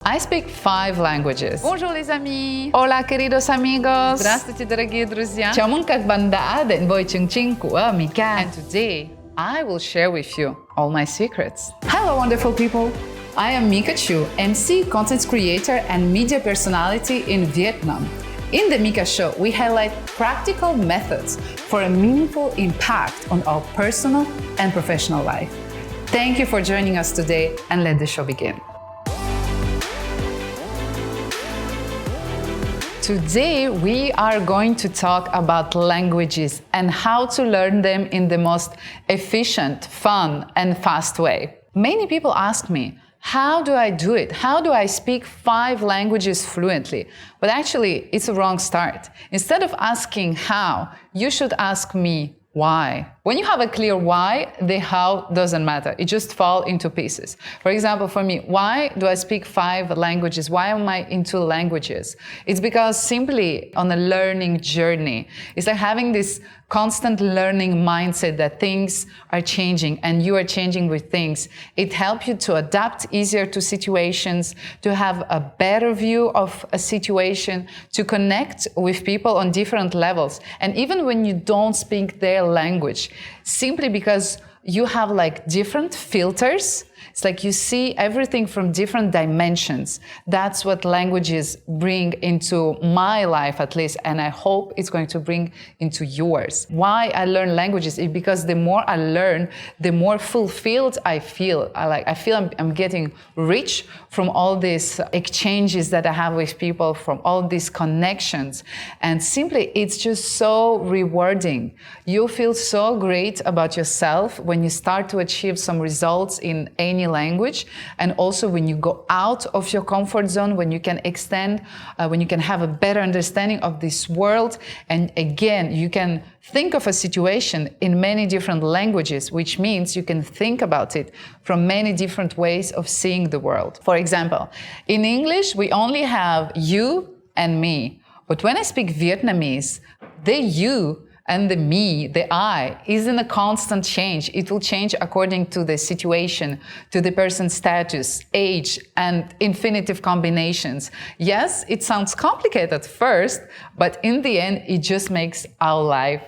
I speak 5 languages. Bonjour les amis! Hola, queridos amigos! Здравствуйте, дорогие друзья! Chào mừng các bạn đã đến với chương trình của Micka. And today, I will share with you all my secrets. Hello, wonderful people! I am Micka Chu, MC, content creator, and media personality in Vietnam. In the Micka Show, we highlight practical methods for a meaningful impact on our personal and professional life. Thank you for joining us today, and let the show begin. Today, we are going to talk about languages and how to learn them in the most efficient, fun, and fast way. Many people ask me, how do I do it? How do I speak 5 languages fluently? But actually, it's a wrong start. Instead of asking how, you should ask me why. When you have a clear why, the how doesn't matter. It just falls into pieces. For example, for me, why do I speak 5 languages? Why am I into languages? It's because simply on a learning journey. It's like having this constant learning mindset that things are changing and you are changing with things. It helps you to adapt easier to situations, to have a better view of a situation, to connect with people on different levels. And even when you don't speak their language, simply because you have like different filters. It's like you see everything from different dimensions. That's what languages bring into my life, at least, and I hope it's going to bring into yours. Why I learn languages is because the more I learn, the more fulfilled I feel. I feel I'm getting rich from all these exchanges that I have with people, from all these connections. And simply, it's just so rewarding. You feel so great about yourself when you start to achieve some results in any language, and also when you go out of your comfort zone, when you can extend, when you can have a better understanding of this world, and again, you can think of a situation in many different languages, which means you can think about it from many different ways of seeing the world. For example, in English, we only have you and me, but when I speak Vietnamese, the you and the me, the I, is in a constant change. It will change according to the situation, to the person's status, age, and infinitive combinations. Yes, it sounds complicated at first, but in the end, it just makes our life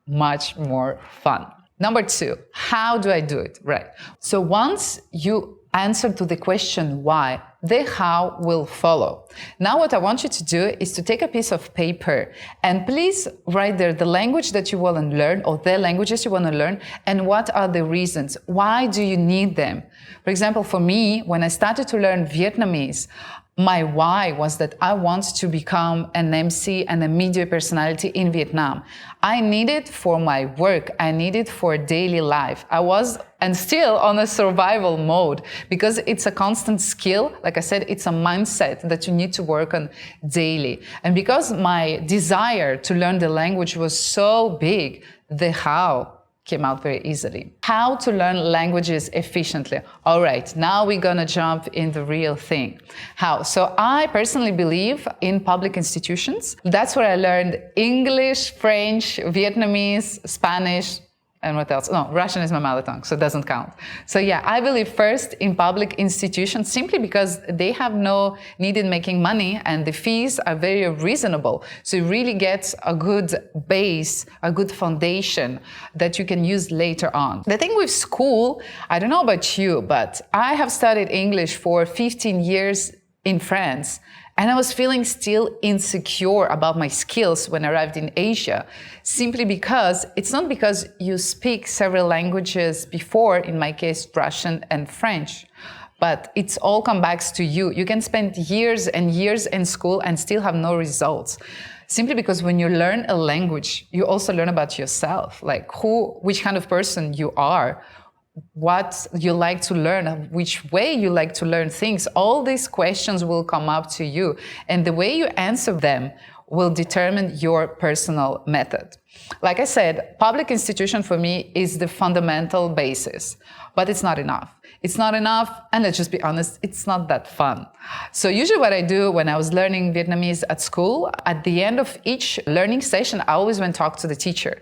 much more fun. Number 2, how do I do it? Right. So once you answer to the question why, the how will follow. Now what I want you to do is to take a piece of paper and please write there the language that you want to learn or the languages you want to learn and what are the reasons. Why do you need them? For example, for me, when I started to learn Vietnamese, my why was that I want to become an MC and a media personality in Vietnam. I need it for my work. I need it for daily life. I was and still on a survival mode because it's a constant skill. Like I said, it's a mindset that you need to work on daily. And because my desire to learn the language was so big, the how came out very easily. How to learn languages efficiently. All right, now we're gonna jump in the real thing. How? So I personally believe in public institutions. That's where I learned English, French, Vietnamese, Spanish, and what else? No, Russian is my mother tongue, so it doesn't count. So yeah, I believe first in public institutions simply because they have no need in making money and the fees are very reasonable. So you really get a good base, a good foundation that you can use later on. The thing with school, I don't know about you, but I have studied English for 15 years in France. And I was feeling still insecure about my skills when I arrived in Asia, simply because it's not because you speak several languages before, in my case, Russian and French, but it's all comes back to you. You can spend years and years in school and still have no results. Simply because when you learn a language, you also learn about yourself, like which kind of person you are, what you like to learn, which way you like to learn things. All these questions will come up to you, and the way you answer them will determine your personal method. Like I said, public institution for me is the fundamental basis, but it's not enough. It's not enough, and let's just be honest, it's not that fun. So usually what I do when I was learning Vietnamese at school, at the end of each learning session, I always went talk to the teacher.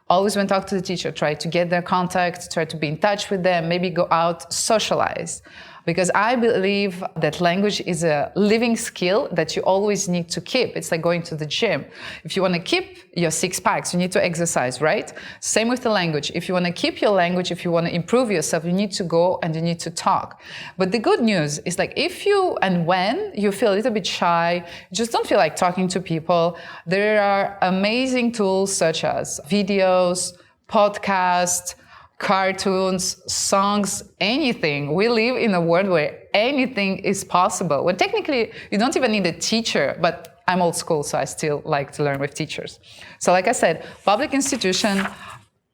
Always went talk to the teacher, try to get their contact, try to be in touch with them, maybe go out, socialize. because I believe that language is a living skill that you always need to keep. It's like going to the gym. If you want to keep your six packs, you need to exercise, right? Same with the language. If you want to keep your language, if you want to improve yourself, you need to go and you need to talk. But the good news is, like, if you and when you feel a little bit shy, just don't feel like talking to people, there are amazing tools such as videos, podcasts, cartoons, songs, anything. We live in a world where anything is possible. Well, technically, you don't even need a teacher, but I'm old school, so I still like to learn with teachers. So like I said, public institution,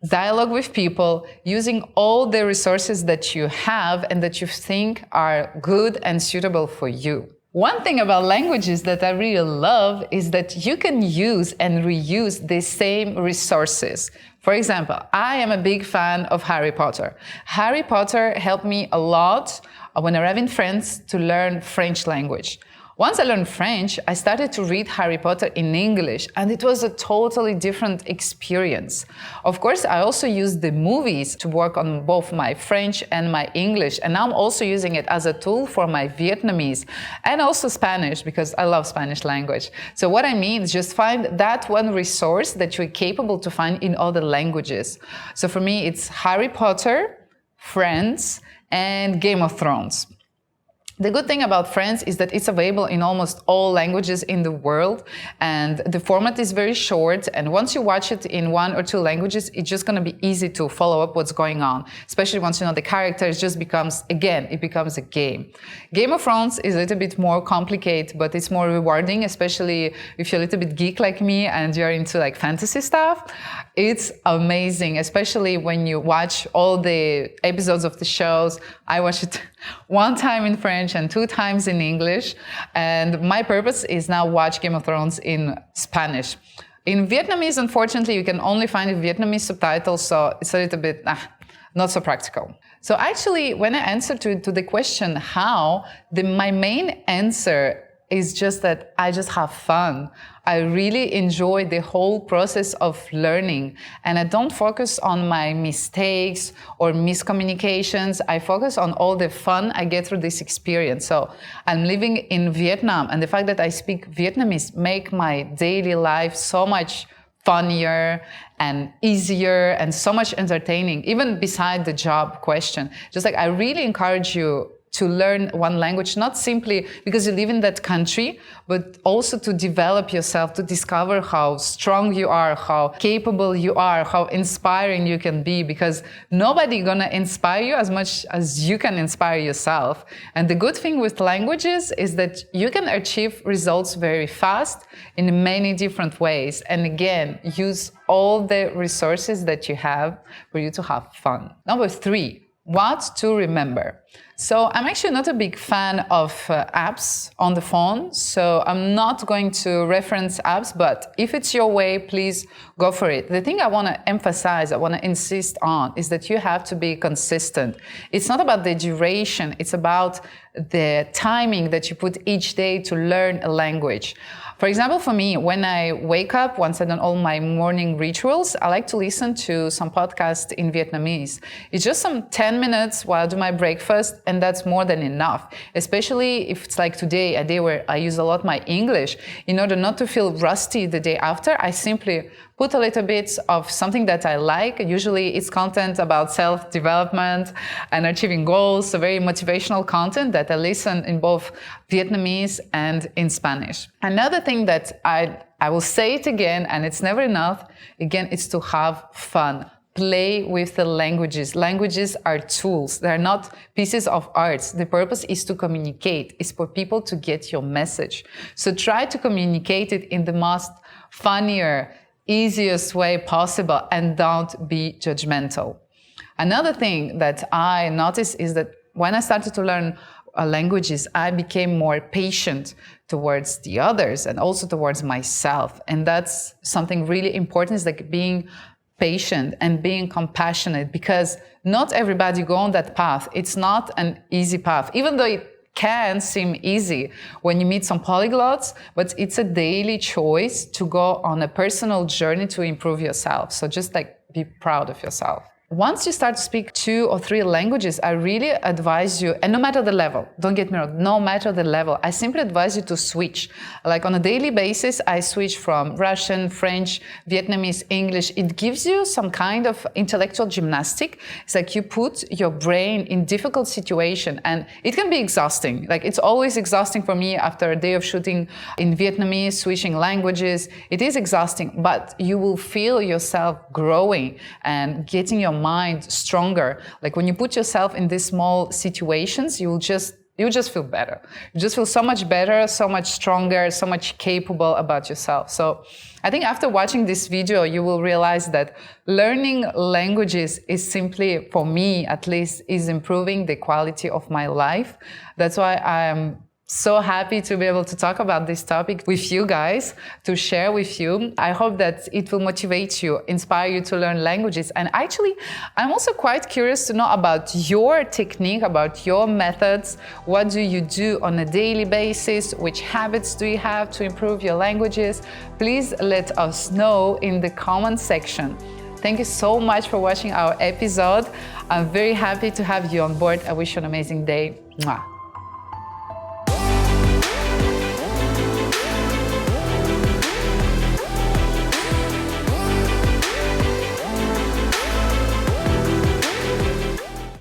dialogue with people, using all the resources that you have and that you think are good and suitable for you. One thing about languages that I really love is that you can use and reuse the same resources. For example, I am a big fan of Harry Potter. Harry Potter helped me a lot when arriving in France to learn French language. Once I learned French, I started to read Harry Potter in English, and it was a totally different experience. Of course, I also used the movies to work on both my French and my English, and now I'm also using it as a tool for my Vietnamese and also Spanish, because I love Spanish language. So what I mean is just find that one resource that you're capable to find in other languages. So for me, it's Harry Potter, Friends, and Game of Thrones. The good thing about Friends is that it's available in almost all languages in the world, and the format is very short, and once you watch it in one or two languages, it's just going to be easy to follow up what's going on, especially once you know the characters. Just becomes, again, it becomes a game. Game of Thrones is a little bit more complicated, but it's more rewarding, especially if you're a little bit geek like me and you're into like fantasy stuff. It's amazing, especially when you watch all the episodes of the shows. I watched it one time in French and 2 times in English. And my purpose is now watch Game of Thrones in Spanish. In Vietnamese, unfortunately, you can only find the Vietnamese subtitles, so it's a little bit not so practical. So actually, when I answered to the question how, my main answer is just that I just have fun. I really enjoy the whole process of learning, and I don't focus on my mistakes or miscommunications. I focus on all the fun I get through this experience. So I'm living in Vietnam, and the fact that I speak Vietnamese make my daily life so much funnier and easier and so much entertaining, even beside the job question. Just like, I really encourage you to learn one language, not simply because you live in that country, but also to develop yourself, to discover how strong you are, how capable you are, how inspiring you can be, because nobody gonna inspire you as much as you can inspire yourself. And the good thing with languages is that you can achieve results very fast in many different ways. And again, use all the resources that you have for you to have fun. Number 3, what to remember. So I'm actually not a big fan of apps on the phone, so I'm not going to reference apps, but if it's your way, please go for it. The thing I want to emphasize, I want to insist on, is that you have to be consistent. It's not about the duration, it's about the timing that you put each day to learn a language. For example, for me, when I wake up, once I've done all my morning rituals, I like to listen to some podcasts in Vietnamese. It's just some 10 minutes while I do my breakfast, and that's more than enough. Especially if it's like today, a day where I use a lot my English. In order not to feel rusty the day after, I simply put a little bit of something that I like. Usually it's content about self-development and achieving goals, so very motivational content that I listen in both Vietnamese and in Spanish. Another thing that I will say it again, and it's never enough, again, it's to have fun. Play with the languages. Languages are tools. They're not pieces of art. The purpose is to communicate. It's for people to get your message. So try to communicate it in the most funnier, easiest way possible, and don't be judgmental. Another thing that I noticed is that when I started to learn languages, I became more patient towards the others and also towards myself. And that's something really important, is like being patient and being compassionate, because not everybody go on that path. It's not an easy path, even though it can seem easy when you meet some polyglots, but it's a daily choice to go on a personal journey to improve yourself. So just like be proud of yourself. Once you start to speak 2 or 3 languages, I really advise you, and no matter the level, don't get me wrong, no matter the level, I simply advise you to switch. Like on a daily basis, I switch from Russian, French, Vietnamese, English. It gives you some kind of intellectual gymnastic. It's like you put your brain in difficult situation, and it can be exhausting. Like it's always exhausting for me after a day of shooting in Vietnamese, switching languages. It is exhausting, but you will feel yourself growing and getting your mind stronger. Like when you put yourself in these small situations, you just feel better. You just feel so much better, so much stronger, so much capable about yourself. So I think after watching this video, you will realize that learning languages is simply, for me at least, is improving the quality of my life. That's why I'm so happy to be able to talk about this topic with you guys, to share with you. I hope that it will motivate you, inspire you to learn languages. And actually, I'm also quite curious to know about your technique, about your methods. What do you do on a daily basis? Which habits do you have to improve your languages? Please let us know in the comment section. Thank you so much for watching our episode. I'm very happy to have you on board. I wish you an amazing day. Mwah.